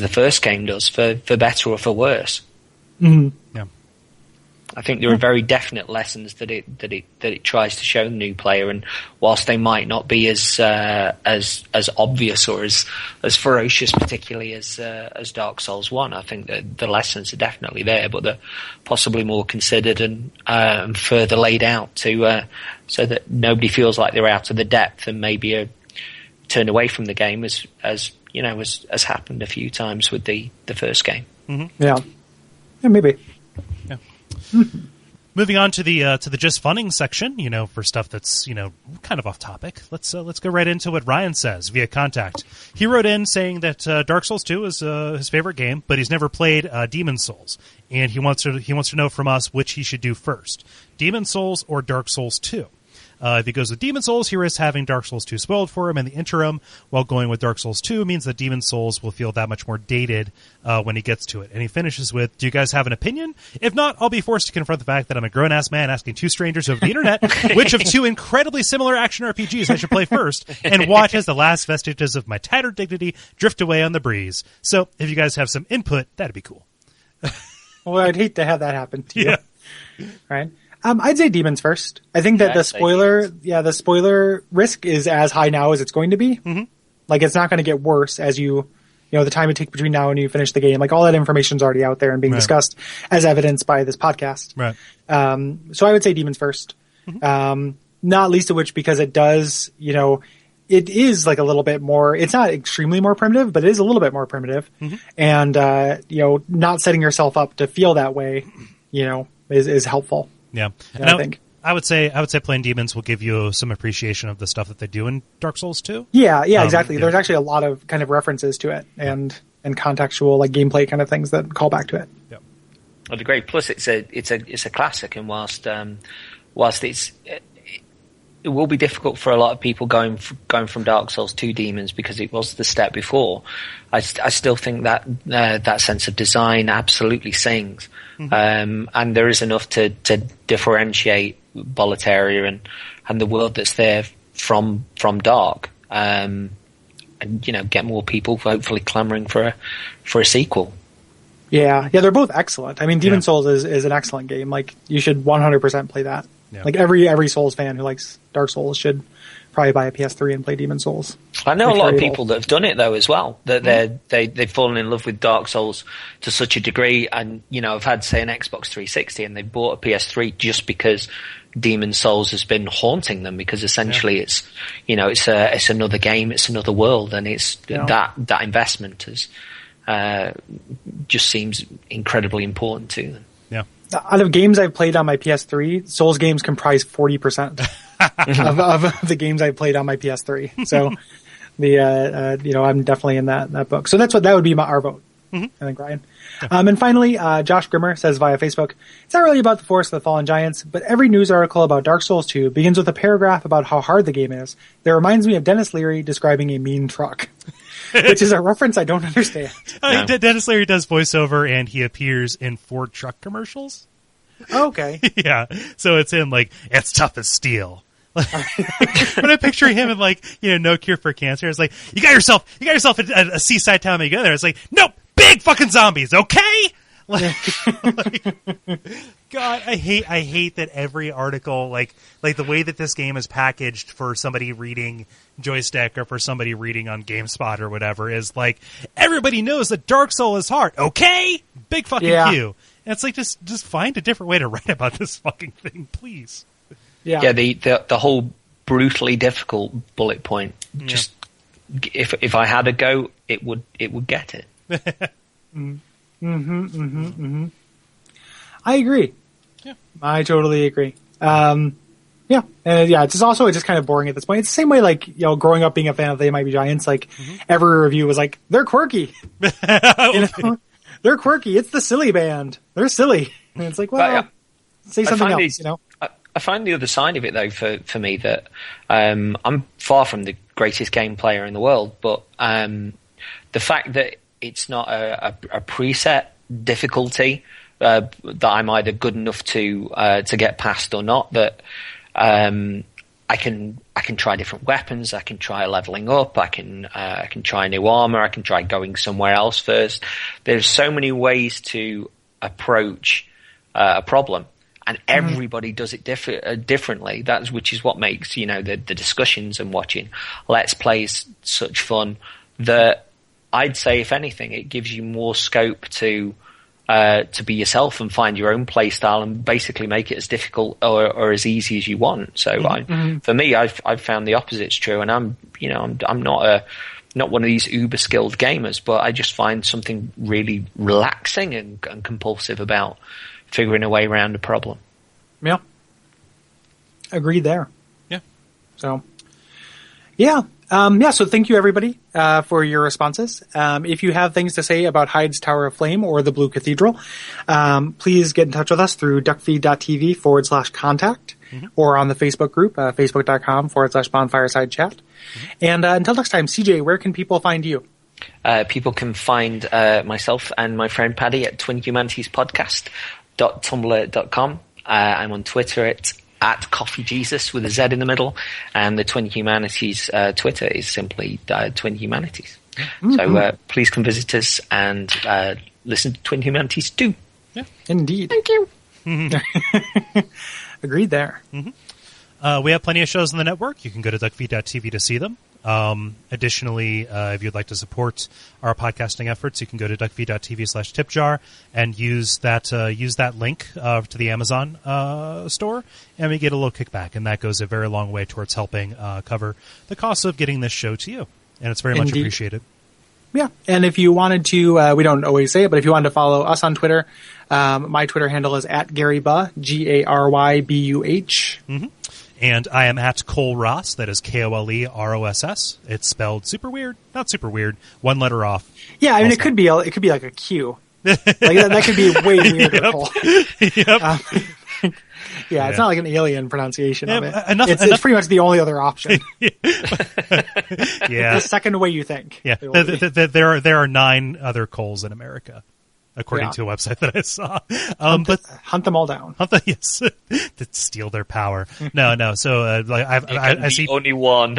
first game does, for better or for worse. Mm-hmm. Yeah. I think there are very definite lessons that it tries to show the new player, and whilst they might not be as obvious or as ferocious, particularly as Dark Souls 1, I think that the lessons are definitely there, but they're possibly more considered and further laid out to so that nobody feels like they're out of the depth and maybe turned away from the game as happened a few times with the first game. Mm-hmm. Yeah, maybe. Yeah. Moving on to the just funning section, for stuff that's kind of off topic. Let's go right into what Ryan says via contact. He wrote in saying that Dark Souls 2 is his favorite game, but he's never played Demon's Souls, and he wants to know from us which he should do first: Demon's Souls or Dark Souls 2. If he goes with Demon Souls, he risks having Dark Souls 2 spoiled for him in the interim, while going with Dark Souls 2 means that Demon Souls will feel that much more dated when he gets to it. And he finishes with, do you guys have an opinion? If not, I'll be forced to confront the fact that I'm a grown-ass man asking two strangers over the internet which of two incredibly similar action RPGs I should play first, and watch as the last vestiges of my tattered dignity drift away on the breeze. So, if you guys have some input, that'd be cool. Well, I'd hate to have that happen to you. Yeah. Right? I'd say Demons first. I think that the spoiler risk is as high now as it's going to be. Mm-hmm. Like, it's not going to get worse as the time it takes between now and you finish the game. Like, all that information's already out there and being discussed as evidenced by this podcast. Right. So I would say Demons first. Mm-hmm. Not least of which because it does, it is like a little bit more, it's not extremely more primitive, but it is a little bit more primitive. Mm-hmm. And, not setting yourself up to feel that way, is helpful. Yeah. And I think. I would say playing Demons will give you some appreciation of the stuff that they do in Dark Souls 2. Yeah, exactly. There's actually a lot of kind of references to it and contextual like gameplay kind of things that call back to it. Yeah. I'd agree. Plus, it's a classic, and whilst it will be difficult for a lot of people going from Dark Souls to Demons because it was the step before. I still think that that sense of design absolutely sings, and there is enough to differentiate Boletaria and the world that's there from Dark, and get more people hopefully clamoring for a sequel. Yeah, they're both excellent. I mean, Demon Souls is an excellent game. Like, you should 100% play that. Yeah. Like, every Souls fan who likes Dark Souls should probably buy a PS3 and play Demon Souls. I know a lot of people that have done it though as well. That they've fallen in love with Dark Souls to such a degree, and have had say an Xbox 360 and they bought a PS3 just because Demon Souls has been haunting them, because essentially it's another game, it's another world, and it's that investment is just seems incredibly important to them. Yeah. Out of games I've played on my PS3, Souls games comprise 40% of the games I've played on my PS3. So I'm definitely in that book. So that would be our vote. Mm-hmm. I think, Ryan. And finally, Josh Grimmer says via Facebook, it's not really about the Forest of the Fallen Giants, but every news article about Dark Souls 2 begins with a paragraph about how hard the game is. That reminds me of Dennis Leary describing a mean truck, which is a reference I don't understand. Dennis Leary does voiceover, and he appears in Ford truck commercials. Okay. Yeah. So it's in, like, it's tough as steel. When I picture him in No Cure for Cancer, it's like, you got yourself a seaside town to go there. It's like, nope, big fucking zombies, okay? God, I hate that every article, like the way that this game is packaged for somebody reading Joystick or for somebody reading on GameSpot or whatever, is like, everybody knows that Dark Souls is hard, okay? Big fucking Q. And it's like, just find a different way to write about this fucking thing, please. Yeah. The whole brutally difficult bullet point. Just if I had a go, it would get it. I agree. Yeah, I totally agree. It's just kind of boring at this point. It's the same way, like, growing up being a fan of They Might Be Giants. Like, every review was like, they're quirky. They're quirky. It's the silly band. They're silly. And it's like, well, say something else. I find the other side of it, though, for me, that I'm far from the greatest game player in the world, but the fact that it's not a preset difficulty that I'm either good enough to get past or not, that I can try different weapons, I can try leveling up, I can try new armor, I can try going somewhere else first. There's so many ways to approach a problem. And everybody does it differently. Which is what makes, the discussions and watching Let's Plays such fun, that I'd say, if anything, it gives you more scope to be yourself and find your own play style and basically make it as difficult or as easy as you want. So for me, I've found the opposite's true, and I'm not one of these uber skilled gamers, but I just find something really relaxing and compulsive about figuring a way around a problem. Yeah. Agreed there. Yeah. So, so thank you, everybody, for your responses. If you have things to say about Hyde's Tower of Flame or the Blue Cathedral, please get in touch with us through Duckfeed.tv /contact. or on the Facebook group, facebook.com/bonfireside chat. And until next time, CJ, where can people find you? People can find myself and my friend Paddy at twinhumanitiespodcast.tumblr.com. I'm on Twitter at CoffeeJesus with a Z in the middle, and the Twin Humanities Twitter is simply Twin Humanities. So please come visit us and listen to Twin Humanities too. Yeah, indeed. Thank you. Agreed there. We have plenty of shows on the network. You can go to Duckfeed.tv to see them. Additionally, if you'd like to support our podcasting efforts, you can go to duckfeed.tv/tipjar and use that link to the Amazon store, and we get a little kickback, and that goes a very long way towards helping cover the cost of getting this show to you, and it's very much appreciated. Yeah, and if you wanted to, we don't always say it, but if you wanted to follow us on Twitter, my Twitter handle is @GaryBuh, GaryBuh. And I am at Kole Ross. That is KoleRoss. It's spelled super weird, not super weird. One letter off. Yeah, I mean, it could be like a Q. Like that could be way weirder. Yep. Yeah, it's not like an alien pronunciation of it. It's pretty much the only other option. Yeah. The second way you think. Yeah. There are 9 other Coles in America, according to a website that I saw. But hunt them all down. Yes, to steal their power. No. So I see only one.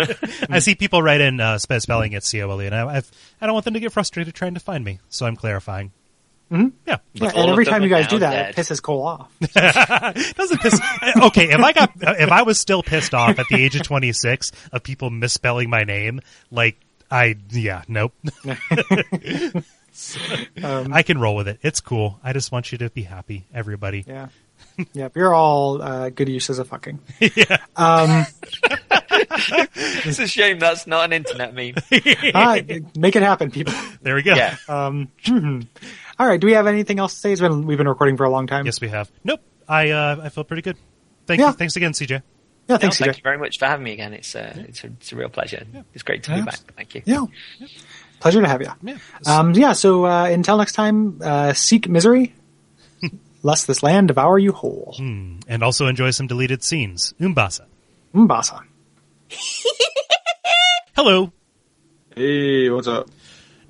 I see people write in spelling it COLE, and I don't want them to get frustrated trying to find me, so I'm clarifying. Yeah, and every time you guys do that, it pisses Kole off. Doesn't piss. Okay, if I was still pissed off at the age of 26 of people misspelling my name, nope. I can roll with it. It's cool. I just want you to be happy, everybody. Yeah. You're all good uses of fucking. Yeah. It's a shame that's not an internet meme. Make it happen, people. There we go. Yeah. All right. Do we have anything else to say? We've been recording for a long time. Yes, we have. Nope. I feel pretty good. Thank you. Thanks again, CJ. Yeah, thanks, CJ. Thank you very much for having me again. It's a real pleasure. Yeah. It's great to be back. Thank you. Yeah. Pleasure to have you. Yeah. So until next time, seek misery, lest this land devour you whole. And also enjoy some deleted scenes. Umbasa. Hello. Hey, what's up?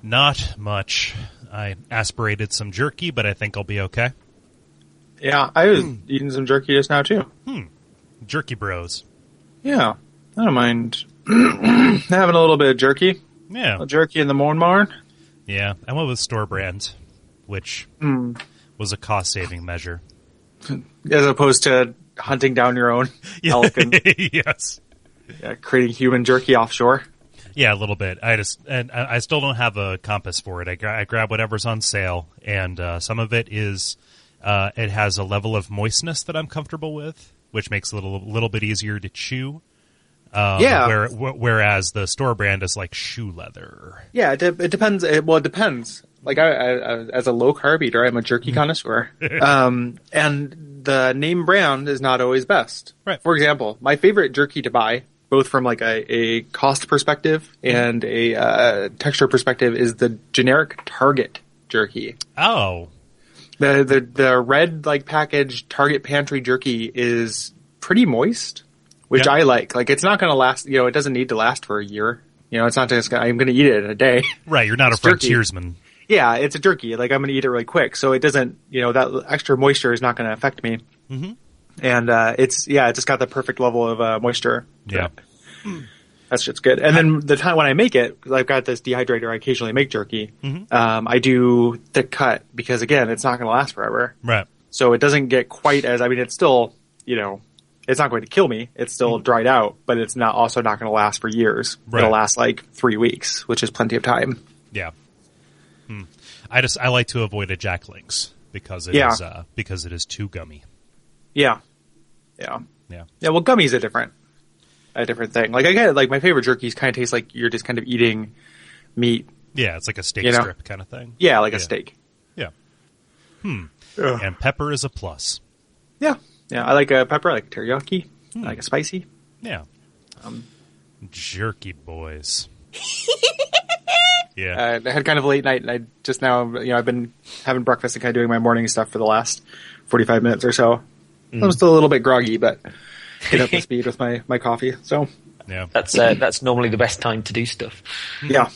Not much. I aspirated some jerky, but I think I'll be okay. Yeah, I was eating some jerky just now, too. Jerky bros. Yeah, I don't mind having a little bit of jerky. Yeah. A jerky in the morn. Yeah, I went with store brand, which was a cost-saving measure. As opposed to hunting down your own elk and yes. Creating human jerky offshore. Yeah, a little bit. I still don't have a compass for it. I grab whatever's on sale, and some of it is it has a level of moistness that I'm comfortable with, which makes it a little bit easier to chew. Whereas the store brand is like shoe leather. Yeah, it depends. It depends. Like I as a low carb eater, I'm a jerky connoisseur. And the name brand is not always best. Right. For example, my favorite jerky to buy, both from like a cost perspective and a texture perspective, is the generic Target jerky. Oh. The red like packaged Target pantry jerky is pretty moist, which I like. Like it's not going to last. It doesn't need to last for a year. It's not just I'm going to eat it in a day. Right. You're not a frontiersman. Yeah, it's a jerky. Like I'm going to eat it really quick, so it doesn't. That extra moisture is not going to affect me. Mm-hmm. And it's just got the perfect level of moisture. Yeah. That shit's good. And then the time when I make it, because I've got this dehydrator, I occasionally make jerky. I do thick cut because again, it's not going to last forever. Right. So it doesn't get quite as. I mean, it's still it's not going to kill me. It's still dried out, but it's also not going to last for years. Right. It'll last like 3 weeks, which is plenty of time. Yeah. I like to avoid a Jack Links because it is too gummy. Yeah. Well, gummies are a different thing. Like I get it, like my favorite jerkies kind of taste like you're just kind of eating meat. Yeah, it's like a steak strip kind of thing. Yeah, like a steak. Yeah. And pepper is a plus. Yeah. I like a pepper. I like teriyaki. I like a spicy. Yeah. Jerky boys. Yeah. I had kind of a late night, and I just now, I've been having breakfast and kind of doing my morning stuff for the last 45 minutes or so. I'm still a little bit groggy, but get up to speed with my coffee. So Yeah. That's normally the best time to do stuff. yeah.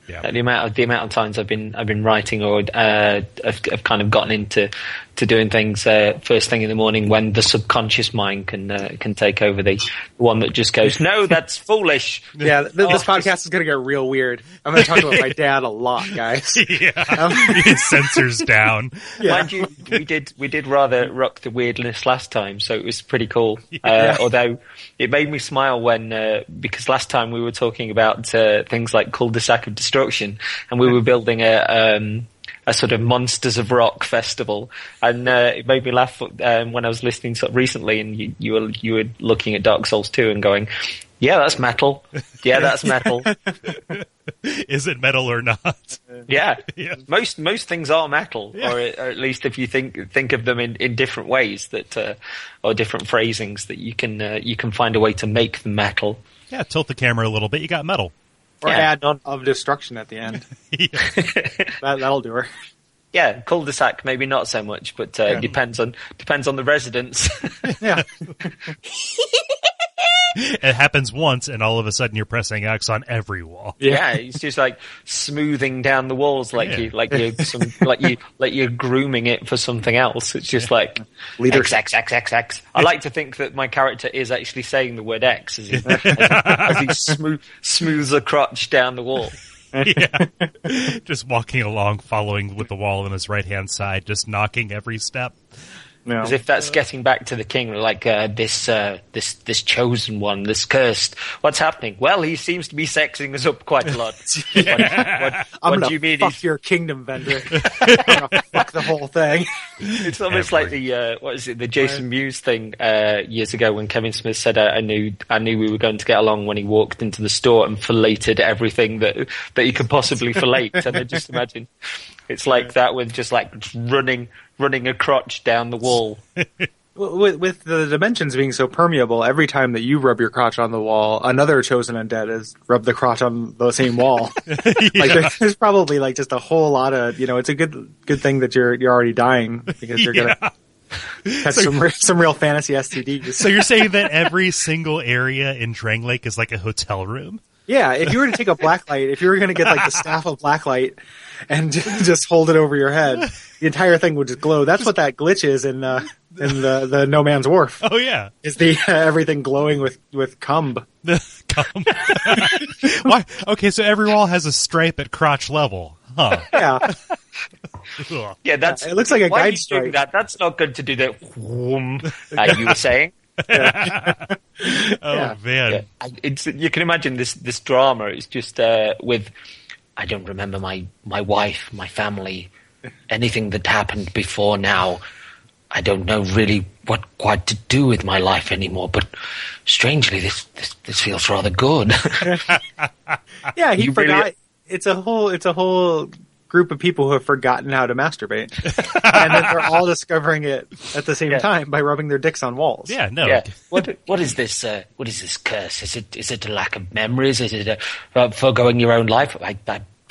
The amount of times I've been writing or I've kind of gotten into doing things first thing in the morning when the subconscious mind can take over, the one that just goes, no, that's foolish. Yeah, this podcast is going to get real weird. I'm going to talk about my dad a lot, guys. It censors down. Yeah. Mind you, we did rather rock the weirdness last time, so it was pretty cool. Although it made me smile when because last time we were talking about things like cul-de-sac of destruction, and we were building a sort of Monsters of Rock festival, and it made me laugh when I was listening to it recently, and you were looking at Dark Souls 2 and going, yeah, that's metal. Yeah, that's metal. Is it metal or not? Yeah. Most things are metal, or at least if you think of them in different ways that or different phrasings that you can find a way to make them metal. Yeah, tilt the camera a little bit. You got metal. Or add on of destruction at the end. That'll do her. Yeah, cul-de-sac maybe not so much, but it depends on the residents. Yeah. It happens once, and all of a sudden you're pressing X on every wall. Yeah, it's just like smoothing down the walls, like you're grooming it for something else. It's just like X. I like to think that my character is actually saying the word X as he smooths a crotch down the wall. Yeah, just walking along, following with the wall on his right hand side, just knocking every step. No. As if that's getting back to the king, like this chosen one, this cursed. What's happening? Well, he seems to be sexing us up quite a lot. I'm gonna fuck your kingdom, Vendor. I'm gonna fuck the whole thing. It's almost like the Jason Mewes thing years ago when Kevin Smith said, "I knew we were going to get along" when he walked into the store and filleted everything that he could possibly fillet. And I just imagine it's like that with just like running a crotch down the wall. With the dimensions being so permeable, every time that you rub your crotch on the wall, another chosen undead has rubbed the crotch on the same wall. Like there's probably like just a whole lot of, it's a good thing that you're already dying because you're gonna catch some real fantasy STDs. So you're saying that every single area in Drang Lake is like a hotel room? Yeah, if you were to take a blacklight, if you were going to get like the staff of blacklight and just hold it over your head, the entire thing would just glow. That's what that glitch is in the No Man's Wharf. Oh yeah, is the everything glowing with cum. Cum. Why? Okay, so every wall has a stripe at crotch level, huh? Yeah. Yeah, it looks like a guide stripe. That's not good to do that. You were saying. Man, you can imagine this drama. It's just with I don't remember my wife, my family, anything that happened before now. I don't know really what quite to do with my life anymore. But strangely, this feels rather good. Yeah, he forgot. It's a whole group of people who have forgotten how to masturbate, and then they're all discovering it at the same time by rubbing their dicks on walls. Yeah, no. Yeah. What is this? What is this curse? Is it a lack of memories? Is it foregoing your own life? I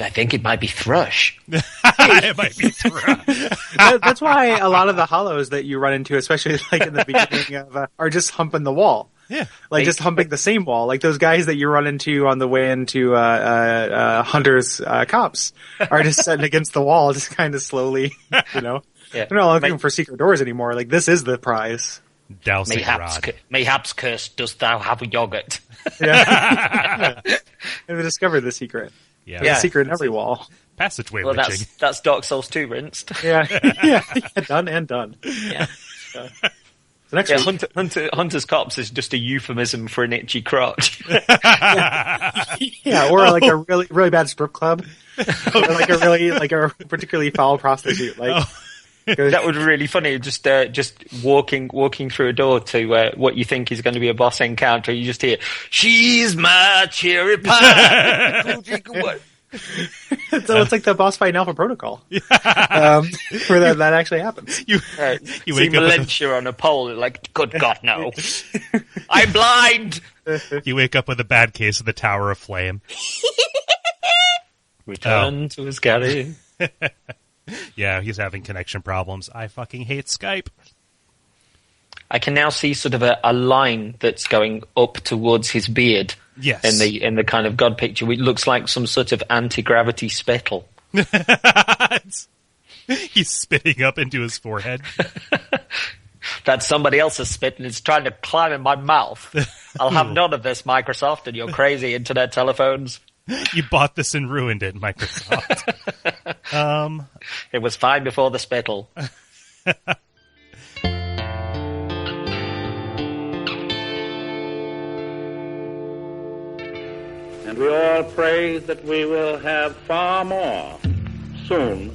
think it might be thrush. It might be thrush. That's why a lot of the hollows that you run into, especially like in the beginning of, are just humping the wall. Yeah. Like just humping the same wall. Like those guys that you run into on the way into Hunter's Cops are just sitting against the wall, just kind of slowly, They're not looking for secret doors anymore. Like this is the prize. Dousing rod. Mayhaps, curse, dost thou have a yogurt? Yeah. And we discovered the secret. Yeah. There's a secret in every wall. Passageway Well, witching. that's Dark Souls 2 rinsed. Yeah. Yeah. Done and done. Yeah. The next one. Hunter's Cops is just a euphemism for an itchy crotch. Yeah, or like a really really bad strip club, or like a particularly foul prostitute. Like that would be really funny. Just walking through a door to what you think is going to be a boss encounter. You just hear, "She's my cherry pie." So it's like the boss fight in Alpha Protocol, where that actually happens. You See wake up Valencia on a pole, like, good God, no. I'm blind! you wake up with a bad case of the Tower of Flame. Return to his garden. Yeah, he's having connection problems. I fucking hate Skype. I can now see sort of a line that's going up towards his beard. Yes. In the kind of God picture, which looks like some sort of anti-gravity spittle. He's spitting up into his forehead. That's somebody else's spit, and it's trying to climb in my mouth. I'll have none of this, Microsoft, and your crazy internet telephones. You bought this and ruined it, Microsoft. It was fine before the spittle. And we all pray that we will have far more soon